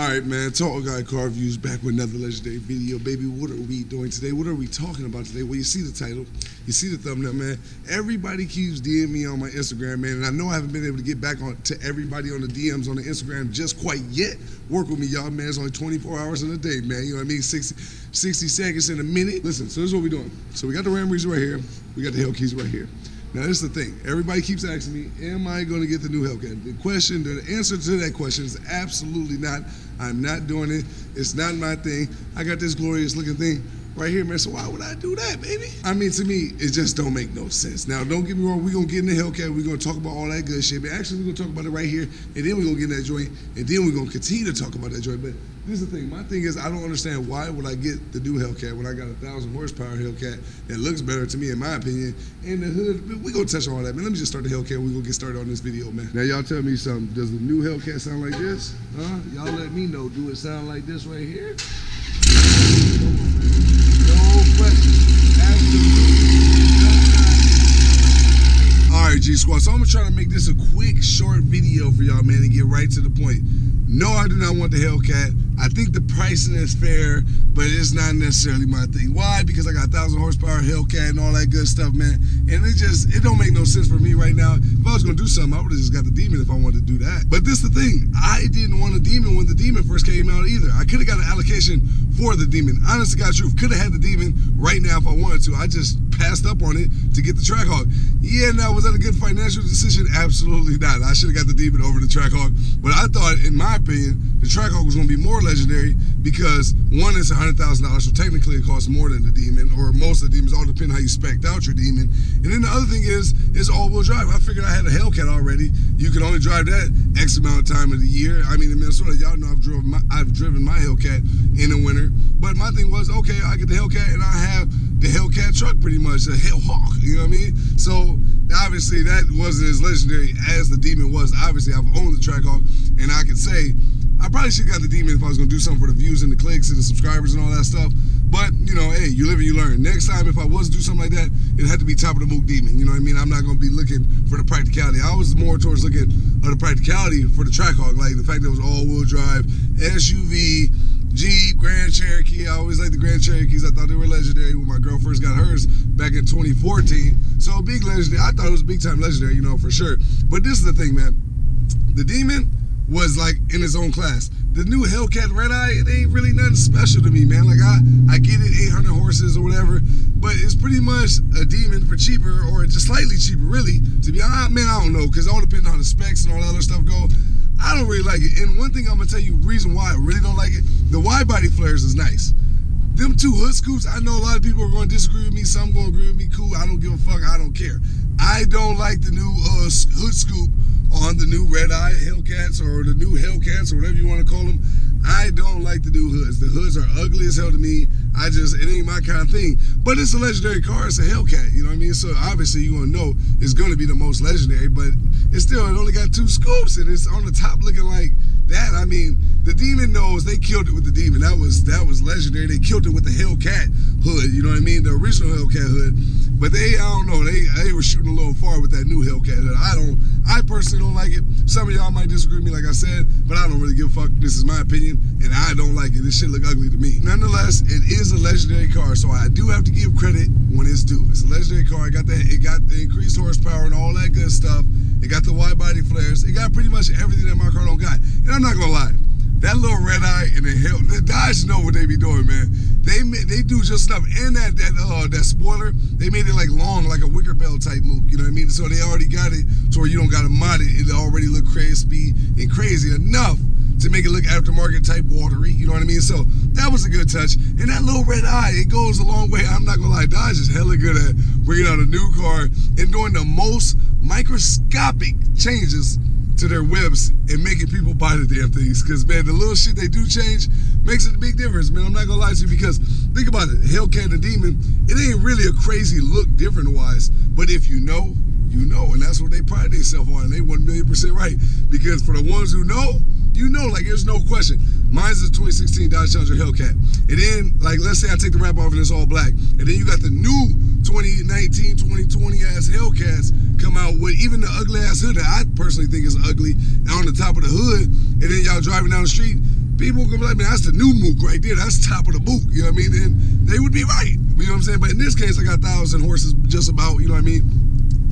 Alright, man, Tall Guy Car Reviews back with another legendary video. Baby, what are we doing today? What are we talking about today? Well, you see the title, you see the thumbnail, man. Everybody keeps DMing me on my Instagram, man, and I know I haven't been able to get back on to everybody on the DMs on the Instagram just quite yet. Work with me, y'all, man. It's only 24 hours in a day, man. You know what I mean? 60 seconds in a minute. Listen, so this is what we're doing. So we got the Ram Reeds right here. We got the Hellcats right here. Now, this is the thing. Everybody keeps asking me, am I going to get the new Hellcat? The answer to that question is absolutely not. I'm not doing it. It's not my thing. I got this glorious looking thing right here, man. So why would I do that, baby? I mean, to me, it just don't make no sense. Now, don't get me wrong. We're going to get in the Hellcat. We're going to talk about all that good shit. But actually, we're going to talk about it right here. And then we're going to get in that joint. And then we're going to continue to talk about that joint. But this is the thing. My thing is, I don't understand why would I get the new Hellcat when I got a 1,000 horsepower Hellcat that looks better to me, in my opinion. And the hood, we're going to touch on all that, man. Let me just start the Hellcat. We're going to get started on this video, man. Now, y'all tell me something. Does the new Hellcat sound like this? Huh? Y'all let me know. Do it sound like this right here? Come on, man. No question. Absolutely. Alright, G Squad. So I'm gonna try to make this a quick, short video for y'all, man, and get right to the point. No, I do not want the Hellcat. I think the pricing is fair, but it's not necessarily my thing. Why? Because I got 1,000 horsepower Hellcat and all that good stuff, man. And it don't make no sense for me right now. If I was gonna do something, I would have just got the Demon if I wanted to do that. But this is the thing. I didn't want a Demon when the Demon first came out either. I could have got an allocation for the Demon. Honest to God truth, could have had the Demon right now if I wanted to. I just passed up on it to get the Trackhawk. Yeah, now, was that a good financial decision? Absolutely not. I should have got the Demon over the Trackhawk. But I thought, in my opinion, the Trackhawk was going to be more legendary because, one, it's $100,000, so technically it costs more than the Demon, or most of the Demons, all depend how you spec'd out your Demon. And then the other thing is all-wheel drive. I figured I had a Hellcat already. You can only drive that X amount of time of the year. I mean, in Minnesota, y'all know I've driven my Hellcat in the winter. But my thing was, okay, I get the Hellcat and I have the Hellcat truck pretty much, the Hellhawk, you know what I mean? So, obviously, that wasn't as legendary as the Demon was. Obviously, I've owned the Trackhawk, and I can say, I probably should have got the Demon if I was going to do something for the views and the clicks and the subscribers and all that stuff. But, you know, hey, you live and you learn. Next time, if I was to do something like that, it had to be top of the Mook Demon. You know what I mean? I'm not going to be looking for the practicality. I was more towards looking at the practicality for the Trackhawk, like the fact that it was all-wheel drive, SUV, Jeep, Grand Cherokee. I always liked the Grand Cherokees. I thought they were legendary when my girl first got hers back in 2014. So big legendary. I thought it was big time legendary, you know, for sure. But this is the thing, man. The Demon was like in its own class. The new Hellcat Red Eye, it ain't really nothing special to me, man. Like I get it, 800 horses or whatever, but it's pretty much a Demon for cheaper, or just slightly cheaper, really. To be honest, man, I don't know, because it all depends on how the specs and all that other stuff go. I don't really like it. And one thing I'm gonna tell you, reason why I really don't like it, the wide body flares is nice. Them two hood scoops, I know a lot of people are going to disagree with me. Some going to agree with me. Cool, I don't give a fuck. I don't care. I don't like the new hood scoop on the new Red Eye Hellcats, or the new Hellcats, or whatever you want to call them. I don't like the new hoods. The hoods are ugly as hell to me. It ain't my kind of thing. But it's a legendary car. It's a Hellcat. You know what I mean? So obviously you're going to know it's going to be the most legendary. But it only got two scoops, and it's on the top looking like that. I mean, the Demon knows they killed it with the Demon. That was legendary. They killed it with the Hellcat hood. You know what I mean? The original Hellcat hood. But I don't know. They were shooting a little far with that new Hellcat hood. I personally don't like it. Some of y'all might disagree with me, like I said, but I don't really give a fuck. This is my opinion, and I don't like it. This shit look ugly to me. Nonetheless, it is a legendary car, so I do have to give credit when it's due. It's a legendary car. It got the increased horsepower and all that good stuff. It got the wide body flares. It got pretty much everything that my car don't got. And I'm not gonna lie, that little Red Eye and the Dodge know what they be doing, man. They do just enough. And that spoiler, they made it like long, like a wicker bell type Mook. You know what I mean? So they already got it to where you don't gotta mod it. It already look crispy and crazy enough to make it look aftermarket type watery. You know what I mean? So that was a good touch. And that little Red Eye, it goes a long way. I'm not gonna lie, Dodge is hella good at bringing out a new car and doing the most microscopic changes to their whips and making people buy the damn things. Because, man, the little shit they do change makes it a big difference, man. I'm not gonna lie to you, because think about it, Hellcat and Demon, it ain't really a crazy look different wise, but if you know, you know, and that's what they pride themselves on, and they 1,000,000% right. Because for the ones who know, you know, like, there's no question. Mine's a 2016 Dodge Challenger Hellcat. And then, like, let's say I take the wrap off and it's all black. And then you got the new 2019, 2020 ass Hellcats come out with even the ugly ass hood that I personally think is ugly on the top of the hood. And then y'all driving down the street, people gonna be like, man, that's the new Mook right there. That's top of the Mook. You know what I mean? And they would be right. You know what I'm saying? But in this case, I got 1,000 horses just about. You know what I mean?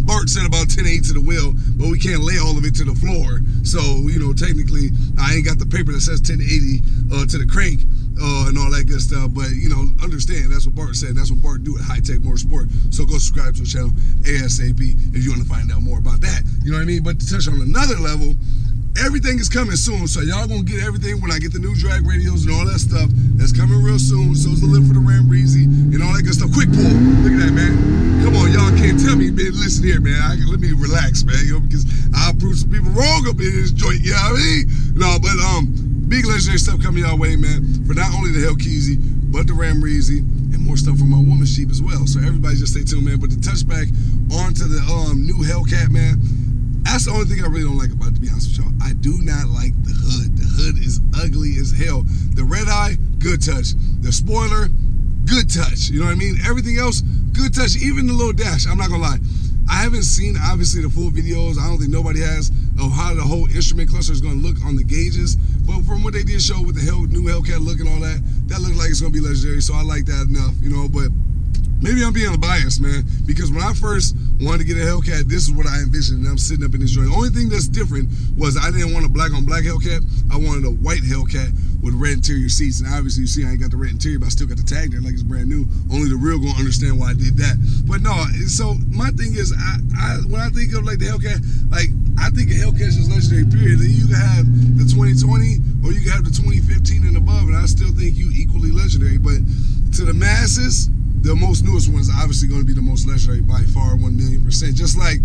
Bart said about 10.8 to the wheel, but we can't lay all of it to the floor. So, you know, technically, I ain't got the paper that says 1080 to the crank and all that good stuff. But, you know, understand, that's what Bart said. That's what Bart do at High Tech Motorsport. So go subscribe to the channel ASAP if you want to find out more about that. You know what I mean? But to touch on another level, everything is coming soon, so y'all gonna get everything when I get the new drag radios and all that stuff. That's coming real soon. So is the lift for the Ram Breezy and all that good stuff. Quick pull. Look at that, man. Come on, y'all can't tell me, man. Listen here, man. Let me relax, man. You know, because I'll prove some people wrong up in this joint. You know what I mean? No, but big legendary stuff coming y'all way, man. For not only the Hellcat, but the Ram Breezy and more stuff from my woman's Jeep as well. So everybody just stay tuned, man. But to touch back onto the new Hellcat, man. That's the only thing I really don't like about it, to be honest with y'all. I do not like the hood. The hood is ugly as hell. The red eye, good touch. The spoiler, good touch. You know what I mean? Everything else, good touch. Even the little dash, I'm not gonna lie. I haven't seen, obviously, the full videos. I don't think nobody has of how the whole instrument cluster is gonna look on the gauges. But from what they did show with the new Hellcat look and all that, that looked like it's gonna be legendary. So I like that enough, you know, but maybe I'm being biased, man, because when I first wanted to get a Hellcat, this is what I envisioned, and I'm sitting up in this joint. The only thing that's different was I didn't want a black on black Hellcat. I wanted a white Hellcat with red interior seats, and obviously you see I ain't got the red interior, but I still got the tag there like it's brand new. Only the real gonna understand why I did that. But no, so my thing is, when I think of like the Hellcat, like I think a Hellcat is legendary, period. You can have the 2020 or you can have the 2015 and above, and I still think you equally legendary. But to the masses, the most newest one is obviously going to be the most legendary by far, 1,000,000%. Just like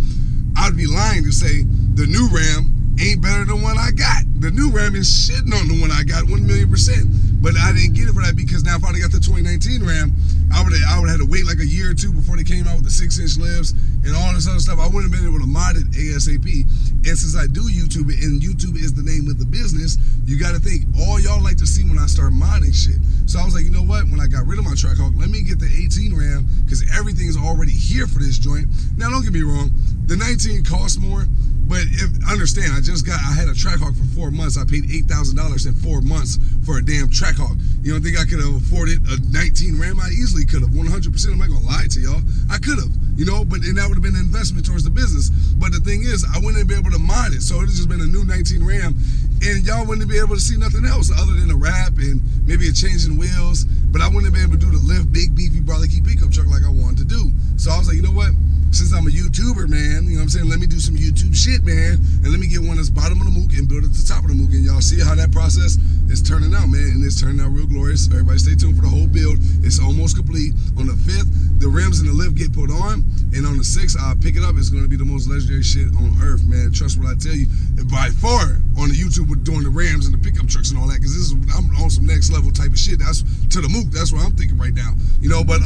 I'd be lying to say the new Ram ain't better than the one I got. The new Ram is shitting on the one I got, 1,000,000%. But I didn't get it for that because now if I'd have got the 2019 Ram, I would have had to wait like a year or two before they came out with the 6-inch lifts and all this other stuff. I wouldn't have been able to mod it ASAP. And since I do YouTube it, and YouTube is the name of the business, you got to think all y'all like to see when I start modding shit. So I was like, you know what? When I got rid of my Trackhawk, let me get the 18 Ram because everything is already here for this joint. Now, don't get me wrong. The 19 costs more, but understand, I had a Trackhawk for 4 months. I paid $8,000 in 4 months for a damn Trackhawk. You don't think I could have afforded a 19 Ram? I easily could have, 100%. I'm not gonna lie to y'all. I could have, you know, and that would have been an investment towards the business. But the thing is, I wouldn't be able to mod it. So it would have just been a new 19 Ram, and y'all wouldn't be able to see nothing else other than a wrap and maybe a change in wheels. But I wouldn't be able to do the lift, big, beefy, brolicky pickup truck like I wanted to do. So I was like, you know what? Since I'm a YouTuber, man, you know what I'm saying? Let me do some YouTube shit, man. And let me get one that's bottom of the Mook and build it to the top of the Mook. And y'all see how that process is turning out, man. And it's turning out real glorious. Everybody stay tuned for the whole build. It's almost complete. On the 5th, the rims and the lift get put on. And on the 6th, I'll pick it up. It's going to be the most legendary shit on earth, man. Trust what I tell you. And by far, on the YouTube, we're doing the Rams and the pickup trucks and all that. Because I'm on some next level type of shit. That's to the Mook. That's what I'm thinking right now. You know, but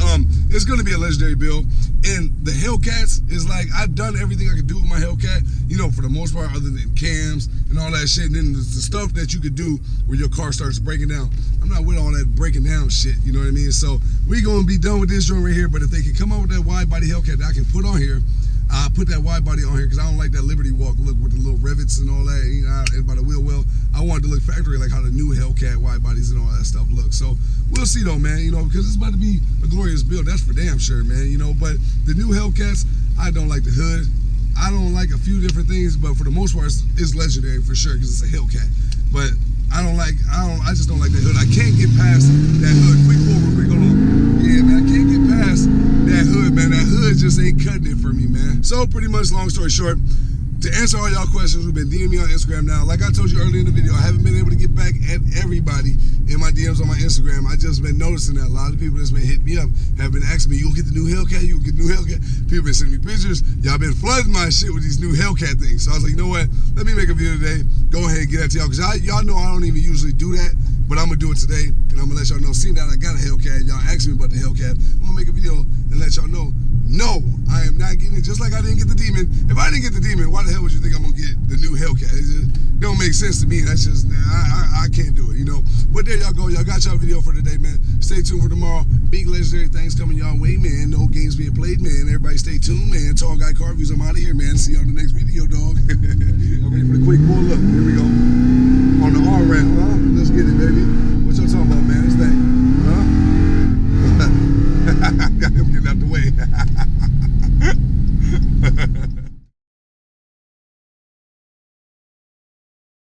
it's going to be a legendary build. And the Hellcats is like, I've done everything I could do with my Hellcat, you know, for the most part, other than cams and all that shit. And then the stuff that you could do where your car starts breaking down. I'm not with all that breaking down shit, you know what I mean? So we're going to be done with this joint right here. But if they can come out with that wide body Hellcat that I can put on here, I'll put that wide body on here because I don't like that Liberty Walk look with the little rivets and all that, you know, and by the wheel well. I want it to look factory like how the new Hellcat wide bodies and all that stuff look. So we'll see though, man, you know, because it's about to be a glorious build. That's for damn sure, man, you know. But the new Hellcats, I don't like the hood. I don't like a few different things, but for the most part, it's legendary for sure because it's a Hellcat. But I just don't like that hood. I can't get past that hood. Quick pull real quick, hold on. Yeah, man, I can't get past that hood, man. That hood just ain't cutting it for me, man. So pretty much, long story short, to answer all y'all questions, we've been DMing me on Instagram now. Like I told you earlier in the video, I haven't been able to get back at everybody in my DMs on my Instagram. I just been noticing that a lot of people that's been hitting me up have been asking me, you gonna get the new Hellcat? You gonna get the new Hellcat? People been sending me pictures. Y'all been flooding my shit with these new Hellcat things. So I was like, you know what? Let me make a video today. Go ahead and get that to y'all. Because y'all know I don't even usually do that. But I'm gonna do it today. And I'm gonna let y'all know, seeing that I got a Hellcat, y'all asked me about the Hellcat, I'm gonna make a video and let y'all know, no, I am not getting it. Just like I didn't get the Demon. If I didn't get the Demon, why the hell would you think I'm gonna get the new Hellcat? It just don't make sense to me. That's just, I can't do it, you know. But there y'all go. Y'all got y'all video for today, man. Stay tuned for tomorrow. Big legendary things coming y'all way, man. No games being played, man. Everybody stay tuned, man. Tall Guy Car Reviews. I'm out of here, man. See you on the next video, dog. Y'all ready for the quick pull up? Here we go. On the R ramp, huh? Let's get it, baby.